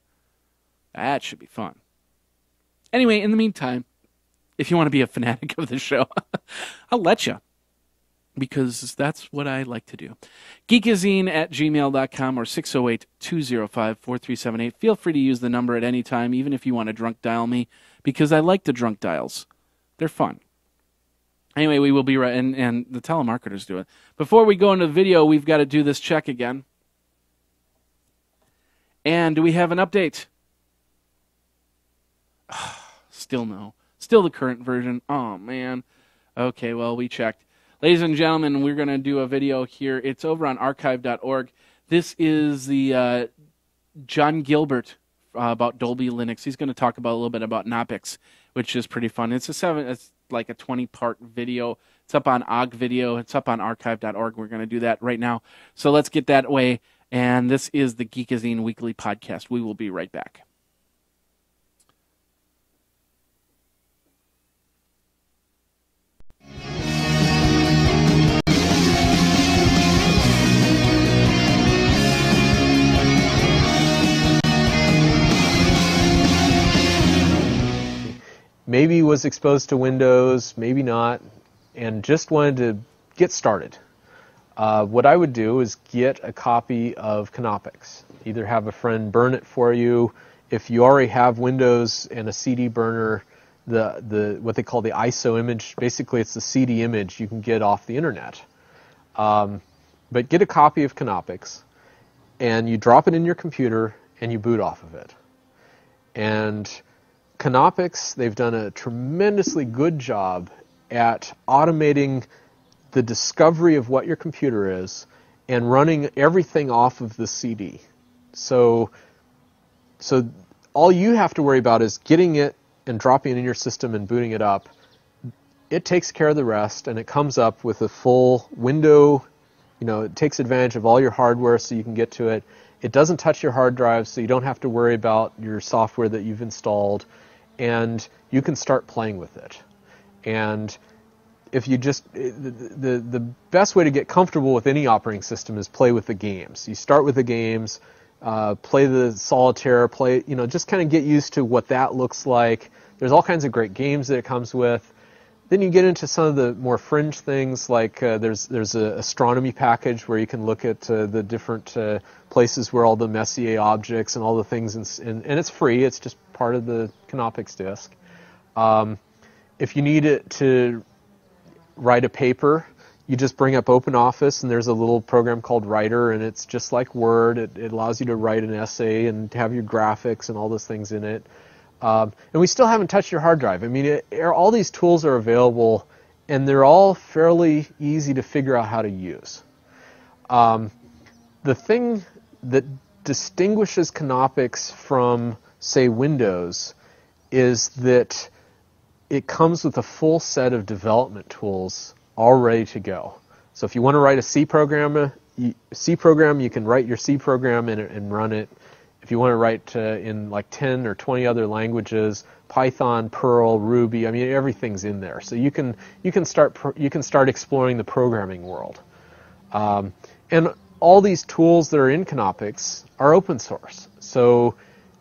That should be fun. Anyway, in the meantime, if you want to be a fanatic of the show, I'll let you, because that's what I like to do. Geekazine at gmail.com or 608-205-4378. Feel free to use the number at any time, even if you want to drunk dial me, because I like the drunk dials. They're fun. Anyway, we will be right, and the telemarketers do it. Before we go into the video, we've got to do this check again. And do we have an update? Still no. Still the current version. Oh, man. Okay, well, we checked. Ladies and gentlemen, we're going to do a video here. It's over on archive.org. This is the John Gilbert about Dolby Linux. He's going to talk about a little bit about Knoppix, which is pretty fun. It's like a 20-part video. It's up on OG Video. It's up on archive.org. We're going to do that right now. So let's get that way. And this is the Geekazine Weekly Podcast. We will be right back. Maybe was exposed to Windows, maybe not, and just wanted to get started. What I would do is get a copy of Knoppix. Either have a friend burn it for you. If you already have Windows and a CD burner, what they call the ISO image, basically it's the CD image you can get off the internet. But get a copy of Knoppix, and you drop it in your computer, and you boot off of it. And Knoppix, they've done a tremendously good job at automating the discovery of what your computer is and running everything off of the CD. So all you have to worry about is getting it and dropping it in your system and booting it up. It takes care of the rest, and it comes up with a full window. It takes advantage of all your hardware so you can get to it. It doesn't touch your hard drive, so you don't have to worry about your software that you've installed. And you can start playing with it. And if you just, the best way to get comfortable with any operating system is play with the games. You start with the games, play the solitaire, just kind of get used to what that looks like. There's all kinds of great games that it comes with. Then you get into some of the more fringe things, like there's an astronomy package where you can look at the different places where all the Messier objects and all the things, and it's free. It's just part of the Knoppix disk. If you need it to write a paper, you just bring up OpenOffice, and there's a little program called Writer, and it's just like Word. It allows you to write an essay and have your graphics and all those things in it. And we still haven't touched your hard drive. I mean, all these tools are available, and they're all fairly easy to figure out how to use. The thing that distinguishes Knoppix from, say, Windows is that it comes with a full set of development tools all ready to go. So if you want to write a C program, you can write your C program and run it. If you want to write in like 10 or 20 other languages, Python, Perl, Ruby, I mean, everything's in there. So you can start exploring the programming world. And all these tools that are in Knoppix are open source. So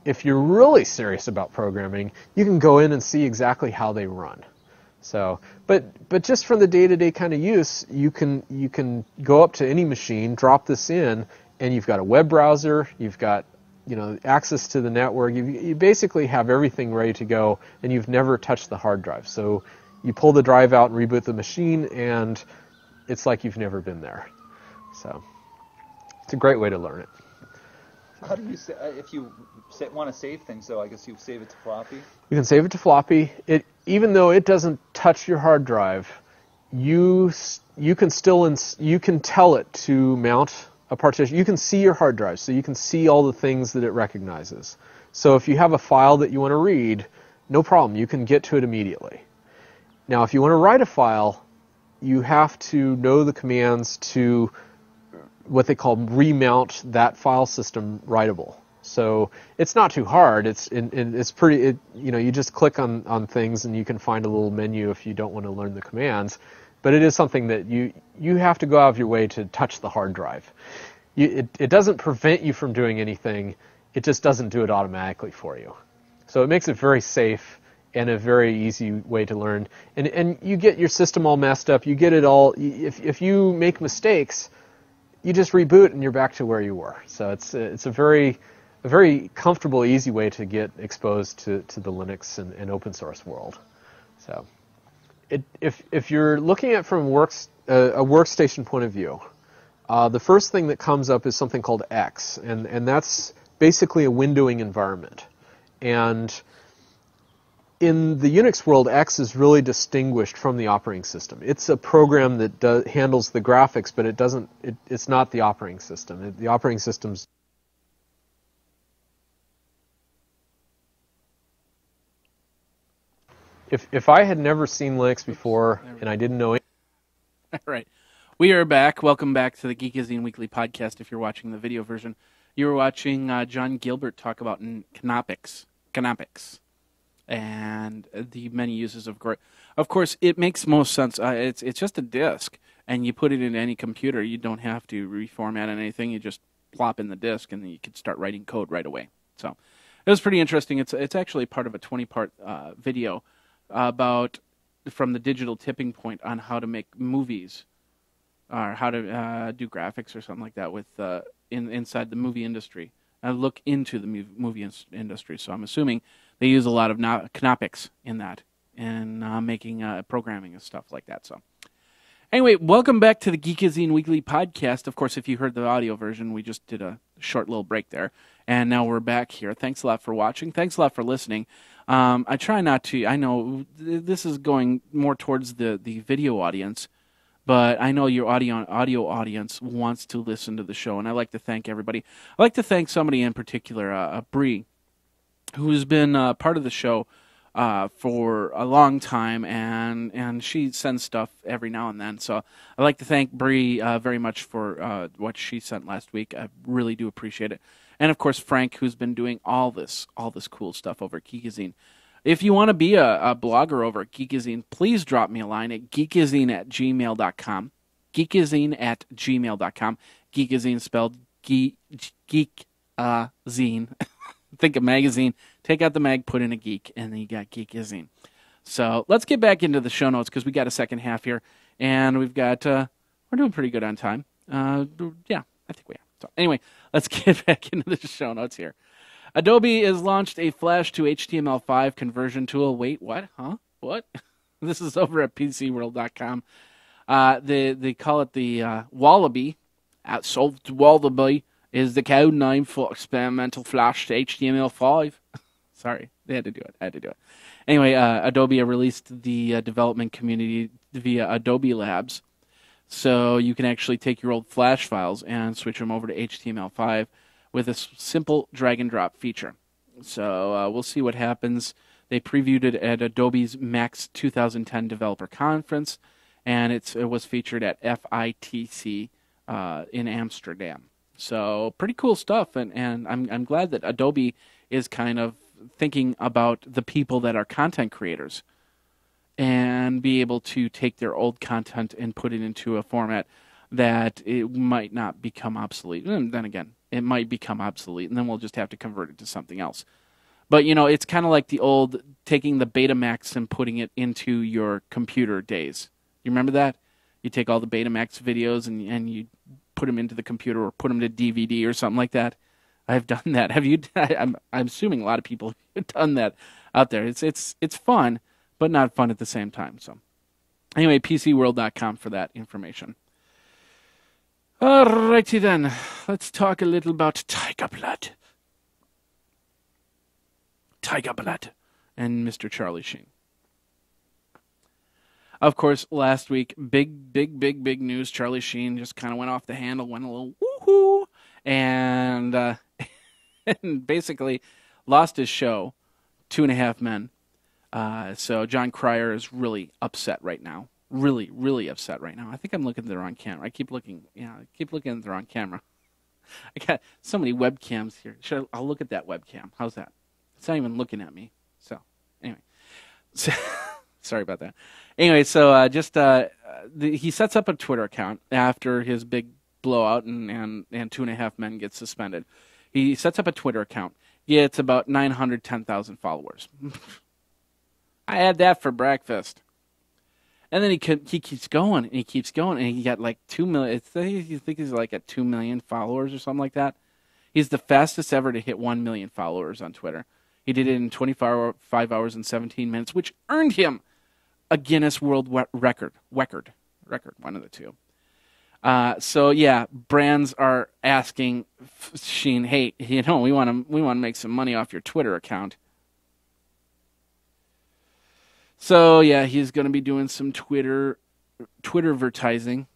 if you're really serious about programming, you can go in and see exactly how they run. So, but just from the day-to-day kind of use, you can go up to any machine, drop this in, and you've got a web browser, you've got access to the network. You basically have everything ready to go, and you've never touched the hard drive. So you pull the drive out and reboot the machine, and it's like you've never been there. So it's a great way to learn it. How do you say, if you want to save things, though, I guess you save it to floppy? You can save it to floppy. Even though it doesn't touch your hard drive, you can tell it to mount a partition. You can see your hard drive, so you can see all the things that it recognizes. So if you have a file that you want to read, no problem, you can get to it immediately. Now, if you want to write a file, you have to know the commands to what they call remount that file system writable. So it's not too hard. It's pretty. You just click on things, and you can find a little menu if you don't want to learn the commands. But it is something that you have to go out of your way to touch the hard drive. It doesn't prevent you from doing anything. It just doesn't do it automatically for you. So it makes it very safe and a very easy way to learn. And you get your system all messed up. You get it all. If you make mistakes, you just reboot and you're back to where you were. So it's a very comfortable, easy way to get exposed to the Linux and open source world. So If you're looking at it from a workstation point of view, the first thing that comes up is something called X, and that's basically a windowing environment. And in the Unix world, X is really distinguished from the operating system. It's a program that handles the graphics, but it's not the operating system. The operating system's If I had never seen Linux before and I didn't know it. All right. We are back. Welcome back to the Geekazine Weekly Podcast. If you're watching the video version, you were watching John Gilbert talk about canopics, and the many uses of GUI. Of course, it makes most sense. It's just a disk, and you put it in any computer. You don't have to reformat anything. You just plop in the disk, and then you can start writing code right away. So it was pretty interesting. It's actually part of a 20-part video about from the digital tipping point on how to make movies or how to do graphics or something like that with inside the movie industry. Look into the movie industry. So I'm assuming they use a lot of canopics in that and making programming and stuff like that. So anyway, welcome back to the Geekazine Weekly Podcast. Of course, if you heard the audio version, we just did a short little break there. And now we're back here. Thanks a lot for watching. Thanks a lot for listening. I try not to. I know this is going more towards the video audience, but I know your audio audience wants to listen to the show, and I like to thank everybody. I like to thank somebody in particular, Bree, who's been part of the show for a long time, and she sends stuff every now and then. So I'd like to thank Bree very much for what she sent last week. I really do appreciate it. And, of course, Frank, who's been doing all this cool stuff over at Geekazine. If you want to be a blogger over at Geekazine, please drop me a line at geekazine@gmail.com. Geekazine@gmail.com. Geekazine spelled Geekazine. Think of magazine. Take out the mag, put in a geek, and then you got Geekazine. So let's get back into the show notes because we got a second half here. And we've got, we're doing pretty good on time. Yeah, I think we are. So anyway, let's get back into the show notes here. Adobe has launched a Flash to HTML5 conversion tool. Wait, what? Huh? What? This is over at PCWorld.com. They call it the Wallaby. Wallaby is the code name for experimental Flash to HTML5. Sorry, they had to do it. I had to do it. Anyway, Adobe released the development community via Adobe Labs. So you can actually take your old Flash files and switch them over to HTML5 with a simple drag-and-drop feature. So we'll see what happens. They previewed it at Adobe's Max 2010 Developer Conference, and it was featured at FITC in Amsterdam. So pretty cool stuff, and I'm glad that Adobe is kind of thinking about the people that are content creators and be able to take their old content and put it into a format that it might not become obsolete. And then again, it might become obsolete, and then we'll just have to convert it to something else. But, you know, it's kind of like the old taking the Betamax and putting it into your computer days. You remember that? You take all the Betamax videos and you put them into the computer or put them to DVD or something like that. I've done that. Have you? I'm assuming a lot of people have done that out there. It's fun, but not fun at the same time. So anyway, PCWorld.com for that information. Alrighty then, let's talk a little about Tigerblood. Tigerblood and Mr. Charlie Sheen. Of course, last week, big news. Charlie Sheen just kind of went off the handle, went a little woohoo, and and basically lost his show, 2.5 Men. So John Cryer is really upset right now. Really upset right now. I think I'm looking at the wrong camera. I keep looking at the wrong camera. I got so many webcams here. I'll look at that webcam. How's that? It's not even looking at me. So, anyway. Sorry about that. Anyway, so he sets up a Twitter account after his big blowout and 2.5 Men get suspended. He sets up a Twitter account. Gets about 910,000 followers. I had that for breakfast. And then he keeps going, and he keeps going, and he got like 2 million. I think he's like at 2 million followers or something like that. He's the fastest ever to hit 1 million followers on Twitter. He did it in 25 hours and 17 minutes, which earned him a Guinness World Record, one of the two. So yeah, brands are asking Sheen, hey, we want to make some money off your Twitter account. So yeah, he's going to be doing some Twitter advertising,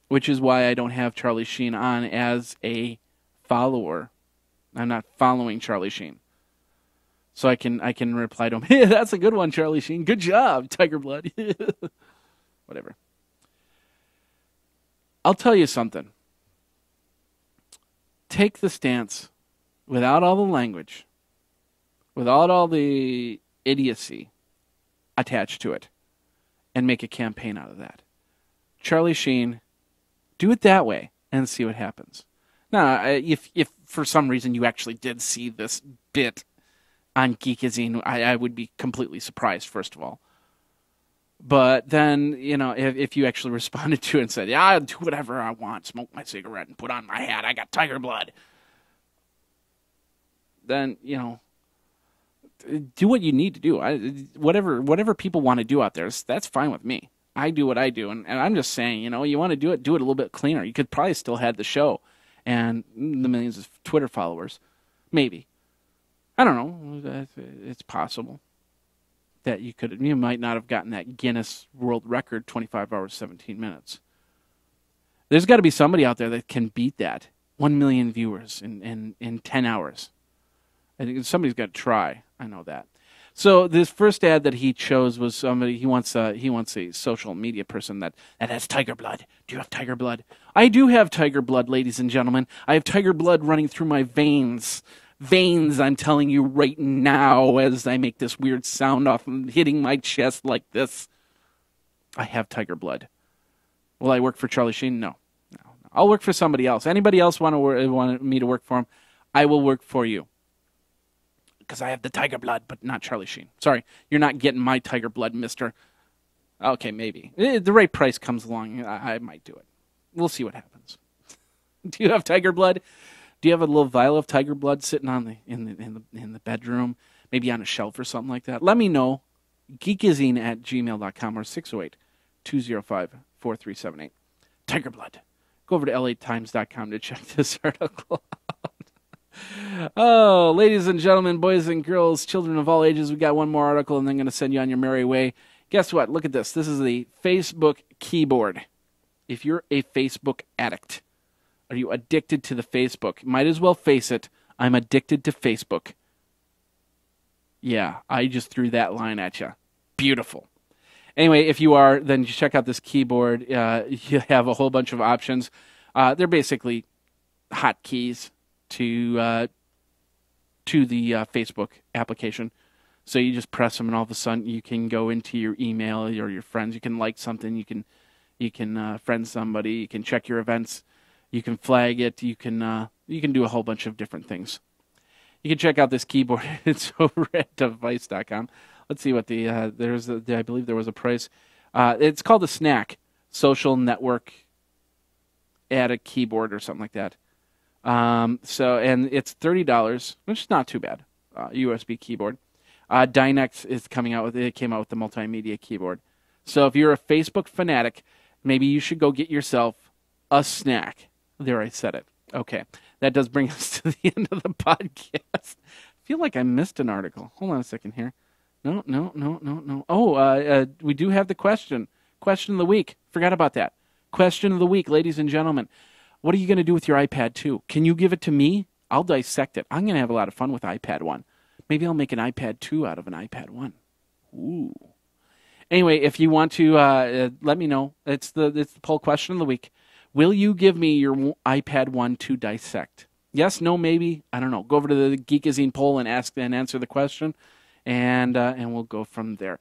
which is why I don't have Charlie Sheen on as a follower. I'm not following Charlie Sheen. So I can reply to him, hey, that's a good one, Charlie Sheen. Good job, Tigerblood. Whatever. I'll tell you something. Take the stance without all the language, without all the idiocy attached to it, and make a campaign out of that. Charlie Sheen, do it that way and see what happens. Now, if for some reason you actually did see this bit on Geekazine, I would be completely surprised, first of all. But then, if you actually responded to it and said, yeah, I'll do whatever I want, smoke my cigarette and put on my hat, I got Tigerblood, then, do what you need to do. Whatever people want to do out there, that's fine with me. I do what I do, and I'm just saying, you want to do it a little bit cleaner. You could probably still have the show and the millions of Twitter followers. Maybe. I don't know. It's possible that you might not have gotten that Guinness World Record, 25 hours, 17 minutes. There's got to be somebody out there that can beat that. 1 million viewers in 10 hours. I think somebody's got to try. I know that. So this first ad that he chose was somebody, he wants a social media person that has tiger blood. Do you have tiger blood? I do have tiger blood, ladies and gentlemen. I have tiger blood running through my veins. Veins, I'm telling you right now, as I make this weird sound off and hitting my chest like this. I have tiger blood. Will I work for Charlie Sheen? No. I'll work for somebody else. Anybody else want me to work for him? I will work for you. Because I have the tiger blood, but not Charlie Sheen. Sorry, you're not getting my tiger blood, mister. Okay, maybe. The right price comes along, I might do it. We'll see what happens. Do you have tiger blood? Do you have a little vial of tiger blood sitting on in the bedroom, maybe on a shelf or something like that? Let me know. Geekazine@gmail.com or 608-205-4378. Tiger blood. Go over to latimes.com to check this article out. Oh, ladies and gentlemen, boys and girls, children of all ages, we got one more article, and then I'm going to send you on your merry way. Guess what? Look at this. This is the Facebook keyboard. If you're a Facebook addict, are you addicted to the Facebook? Might as well face it. I'm addicted to Facebook. Yeah, I just threw that line at you. Beautiful. Anyway, if you are, then you check out this keyboard. You have a whole bunch of options. They're basically hotkeys to the Facebook application. So you just press them, and all of a sudden you can go into your email or your friends. You can like something. You can friend somebody. You can check your events. You can flag it. You can do a whole bunch of different things. You can check out this keyboard. It's over at device.com. Let's see what I believe there was a price. It's called the Snack Social Network Add a Keyboard or something like that. And it's $30, which is not too bad. USB keyboard. Dynex came out with the multimedia keyboard. So if you're a Facebook fanatic, maybe you should go get yourself a snack. There, I said it. Okay. That does bring us to the end of the podcast. I feel like I missed an article. Hold on a second here. No. Oh, we do have the question. Question of the week. Forgot about that. Question of the week, ladies and gentlemen. What are you going to do with your iPad 2? Can you give it to me? I'll dissect it. I'm going to have a lot of fun with iPad 1. Maybe I'll make an iPad 2 out of an iPad 1. Ooh. Anyway, if you want to let me know. It's the poll question of the week. Will you give me your iPad 1 to dissect? Yes, no, maybe. I don't know. Go over to the Geekazine poll and answer the question, and we'll go from there.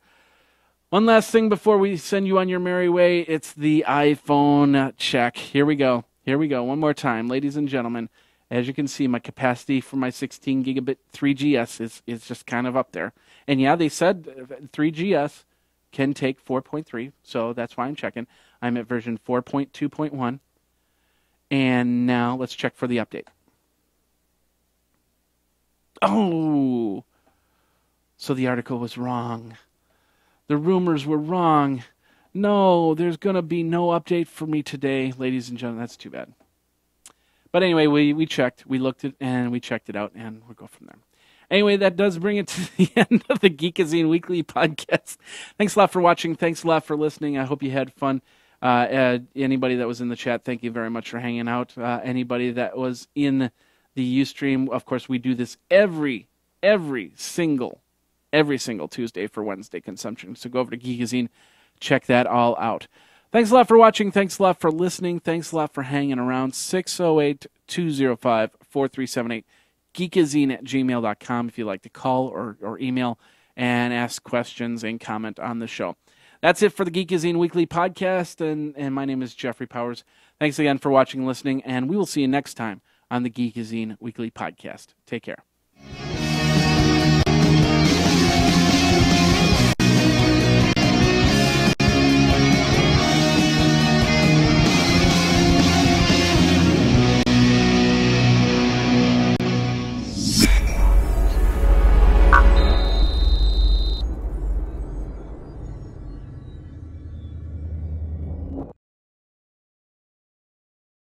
One last thing before we send you on your merry way. It's the iPhone check. Here we go. One more time, ladies and gentlemen. As you can see, my capacity for my 16 gigabit 3GS is just kind of up there. And yeah, they said 3GS can take 4.3, so that's why I'm checking. I'm at version 4.2.1. And now let's check for the update. Oh! So the article was wrong. The rumors were wrong. No, there's going to be no update for me today, ladies and gentlemen. That's too bad. But anyway, we checked. We looked at and we checked it out, and we'll go from there. Anyway, that does bring it to the end of the Geekazine Weekly Podcast. Thanks a lot for watching. Thanks a lot for listening. I hope you had fun. Anybody that was in the chat, thank you very much for hanging out. Anybody that was in the Ustream, of course, we do this every single Tuesday for Wednesday consumption. So go over to Geekazine, check that all out. Thanks a lot for watching. Thanks a lot for listening. Thanks a lot for hanging around. 608-205-4378. Geekazine@gmail.com if you'd like to call or email and ask questions and comment on the show. That's it for the Geekazine Weekly Podcast, and my name is Jeffrey Powers. Thanks again for watching and listening, and we will see you next time on the Geekazine Weekly Podcast. Take care.